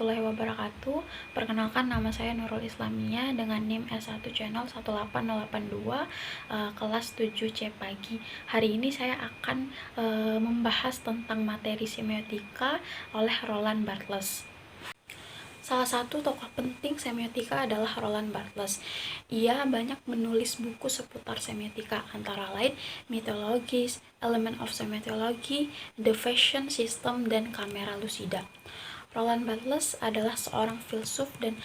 warahmatullahi wabarakatuh. Perkenalkan, nama saya Nurul Islamia dengan NIM S1 Channel 18082, kelas 7C pagi. Hari ini saya akan membahas tentang materi semiotika oleh Roland Barthes. Salah satu tokoh penting semiotika adalah Roland Barthes. Ia banyak menulis buku seputar semiotika, antara lain Mythologies, Element of Semiology, The Fashion System, dan Camera Lucida. Roland Barthes adalah seorang filsuf dan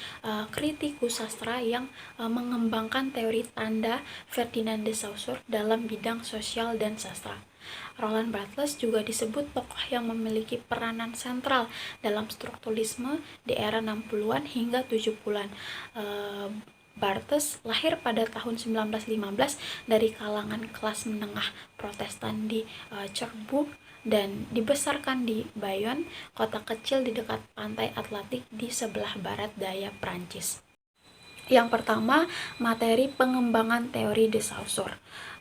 kritikus sastra yang mengembangkan teori tanda Ferdinand de Saussure dalam bidang sosial dan sastra. Roland Barthes juga disebut tokoh yang memiliki peranan sentral dalam strukturalisme di era 60-an hingga 70-an. Barthes lahir pada tahun 1915 dari kalangan kelas menengah Protestan di Cherbourg dan dibesarkan di Bayonne, kota kecil di dekat pantai Atlantik di sebelah barat daya Prancis. Yang pertama, materi pengembangan teori de Saussure.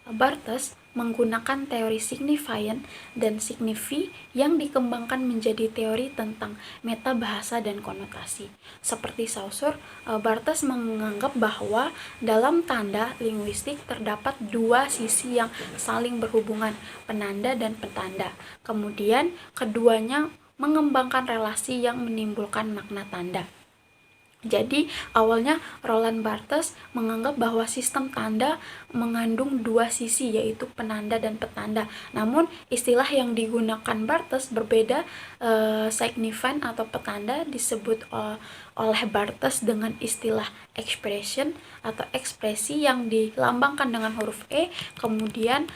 Barthes menggunakan teori signifian dan signifi yang dikembangkan menjadi teori tentang metabahasa dan konotasi. Seperti Saussure, Barthes menganggap bahwa dalam tanda linguistik terdapat dua sisi yang saling berhubungan, penanda dan petanda. Kemudian keduanya mengembangkan relasi yang menimbulkan makna tanda. Jadi, awalnya Roland Barthes menganggap bahwa sistem tanda mengandung dua sisi, yaitu penanda dan petanda. Namun, istilah yang digunakan Barthes berbeda. Signifiant atau petanda disebut oleh Barthes dengan istilah expression atau ekspresi yang dilambangkan dengan huruf E. Kemudian,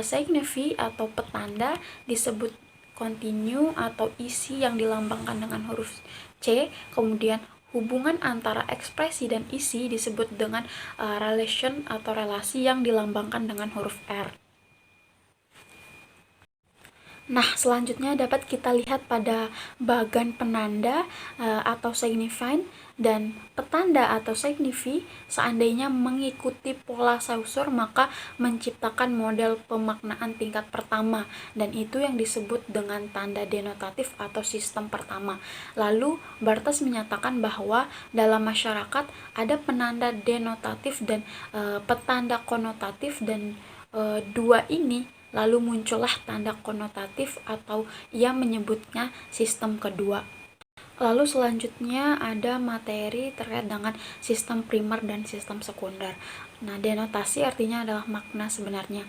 signifi atau petanda disebut continue atau isi yang dilambangkan dengan huruf C. Kemudian, hubungan antara ekspresi dan isi disebut dengan relation atau relasi yang dilambangkan dengan huruf R. Nah, selanjutnya dapat kita lihat pada bagan penanda atau signifiant dan petanda atau signifi. Seandainya mengikuti pola Saussure, maka menciptakan model pemaknaan tingkat pertama, dan itu yang disebut dengan tanda denotatif atau sistem pertama. Lalu Barthes menyatakan bahwa dalam masyarakat ada penanda denotatif dan petanda konotatif, dan dua ini lalu muncullah tanda konotatif atau ia menyebutnya sistem kedua. Lalu selanjutnya ada materi terkait dengan sistem primer dan sistem sekunder. Nah, denotasi artinya adalah makna sebenarnya.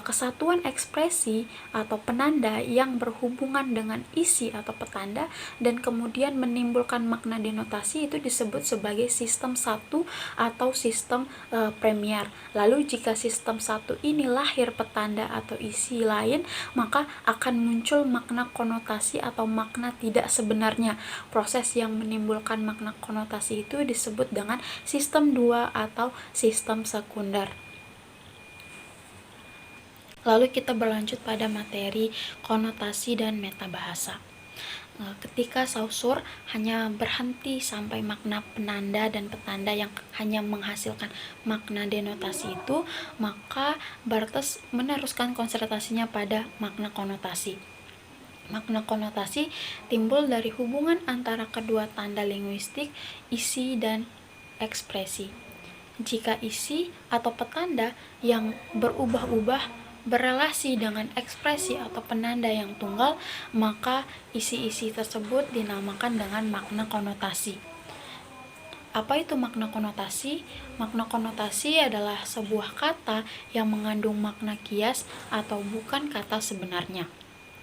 Kesatuan ekspresi atau penanda yang berhubungan dengan isi atau petanda dan kemudian menimbulkan makna denotasi itu disebut sebagai sistem satu atau sistem premier. Lalu jika sistem satu ini lahir petanda atau isi lain, maka akan muncul makna konotasi atau makna tidak sebenarnya. Proses yang menimbulkan makna konotasi itu disebut dengan sistem 2 atau sistem sekunder. Lalu kita berlanjut pada materi konotasi dan metabahasa. Ketika Saussure hanya berhenti sampai makna penanda dan petanda yang hanya menghasilkan makna denotasi itu, maka Barthes meneruskan konsentrasinya pada makna konotasi. Makna konotasi timbul dari hubungan antara kedua tanda linguistik, isi dan ekspresi. Jika isi atau petanda yang berubah-ubah berelasi dengan ekspresi atau penanda yang tunggal, maka isi-isi tersebut dinamakan dengan makna konotasi. Apa itu makna konotasi? Makna konotasi adalah sebuah kata yang mengandung makna kias atau bukan kata sebenarnya.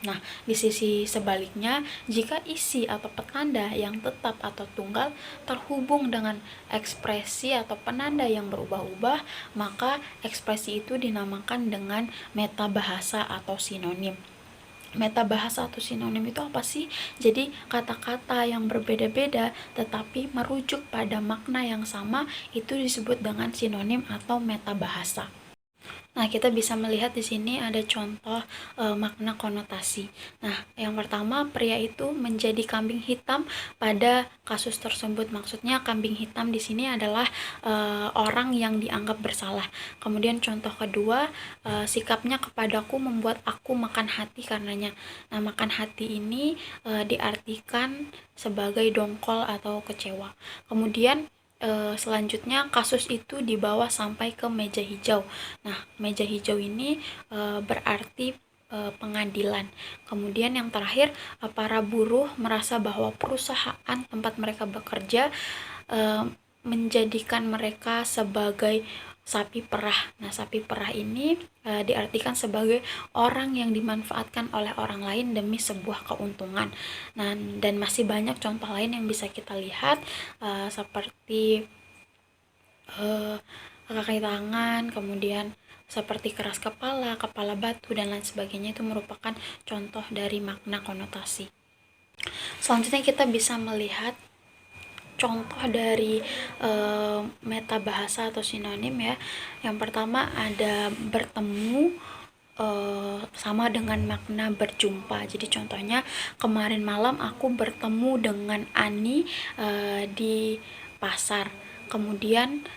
Nah, di sisi sebaliknya, jika isi atau petanda yang tetap atau tunggal terhubung dengan ekspresi atau penanda yang berubah-ubah, maka ekspresi itu dinamakan dengan metabahasa atau sinonim. Metabahasa atau sinonim itu apa sih? Jadi kata-kata yang berbeda-beda tetapi merujuk pada makna yang sama itu disebut dengan sinonim atau metabahasa. Nah, kita bisa melihat di sini ada contoh makna konotasi. Nah, yang pertama, pria itu menjadi kambing hitam pada kasus tersebut. Maksudnya kambing hitam di sini adalah orang yang dianggap bersalah. Kemudian contoh kedua, sikapnya kepadaku membuat aku makan hati karenanya. Nah, makan hati ini diartikan sebagai dongkol atau kecewa. Kemudian selanjutnya kasus itu dibawa sampai ke meja hijau. Nah, meja hijau ini berarti pengadilan. Kemudian yang terakhir, para buruh merasa bahwa perusahaan tempat mereka bekerja menjadikan mereka sebagai sapi perah. Nah, sapi perah ini diartikan sebagai orang yang dimanfaatkan oleh orang lain demi sebuah keuntungan. Nah, dan masih banyak contoh lain yang bisa kita lihat seperti kaki tangan, kemudian seperti keras kepala, kepala batu, dan lain sebagainya. Itu merupakan contoh dari makna konotasi. Selanjutnya kita bisa melihat contoh dari meta bahasa atau sinonim ya. Yang pertama ada bertemu, sama dengan makna berjumpa. Jadi contohnya, kemarin malam aku bertemu dengan Ani di pasar. Kemudian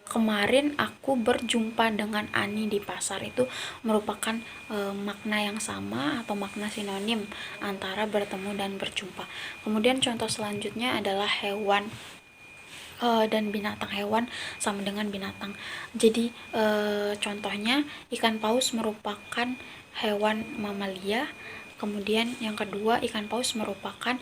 kemarin aku berjumpa dengan Ani di pasar. Itu merupakan makna yang sama atau makna sinonim antara bertemu dan berjumpa. Kemudian contoh selanjutnya adalah hewan dan binatang. Hewan sama dengan binatang. Jadi contohnya, ikan paus merupakan hewan mamalia. Kemudian yang kedua, ikan paus merupakan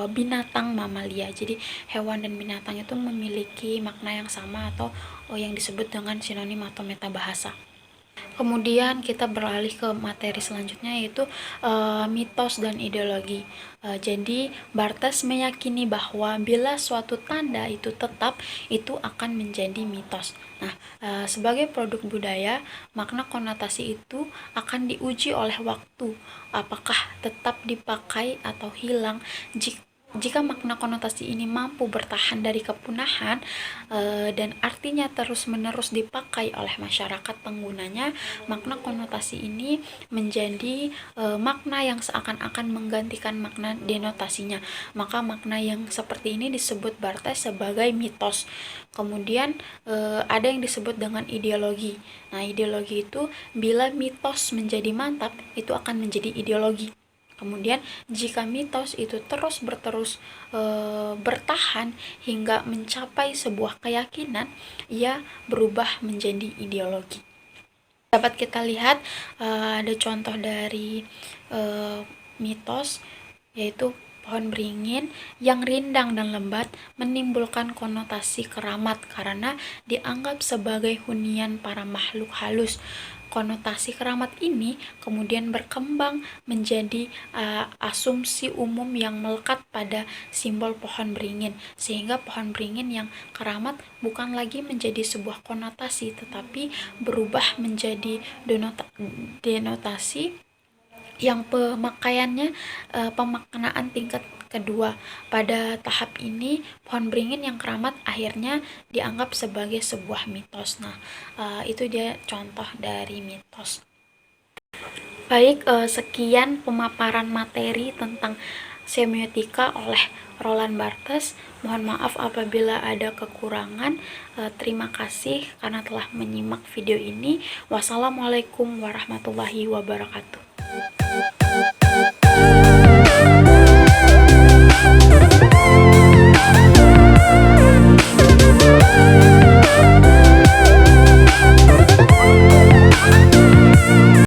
binatang mamalia. Jadi hewan dan binatang itu memiliki makna yang sama atau yang disebut dengan sinonim atau meta bahasa. Kemudian kita beralih ke materi selanjutnya, yaitu mitos dan ideologi. Jadi Barthes meyakini bahwa bila suatu tanda itu tetap, itu akan menjadi mitos. Nah, sebagai produk budaya, makna konotasi itu akan diuji oleh waktu. Apakah tetap dipakai atau hilang? Jika makna konotasi ini mampu bertahan dari kepunahan dan artinya terus-menerus dipakai oleh masyarakat penggunanya, makna konotasi ini menjadi makna yang seakan-akan menggantikan makna denotasinya. Maka makna yang seperti ini disebut Barthes sebagai mitos. Kemudian ada yang disebut dengan ideologi. Nah, ideologi itu bila mitos menjadi mantap, itu akan menjadi ideologi. Kemudian jika mitos itu terus bertahan hingga mencapai sebuah keyakinan, ia berubah menjadi ideologi. Dapat kita lihat ada contoh dari mitos, yaitu pohon beringin yang rindang dan lebat menimbulkan konotasi keramat karena dianggap sebagai hunian para makhluk halus. Konotasi keramat ini kemudian berkembang menjadi asumsi umum yang melekat pada simbol pohon beringin, sehingga pohon beringin yang keramat bukan lagi menjadi sebuah konotasi, tetapi berubah menjadi denotasi yang pemakaiannya pemaknaan tingkat kedua. Pada tahap ini, pohon beringin yang keramat akhirnya dianggap sebagai sebuah mitos. Nah, itu dia contoh dari mitos. Baik, sekian pemaparan materi tentang semiotika oleh Roland Barthes. Mohon maaf apabila ada kekurangan. Terima kasih karena telah menyimak video ini. Wassalamualaikum warahmatullahi wabarakatuh.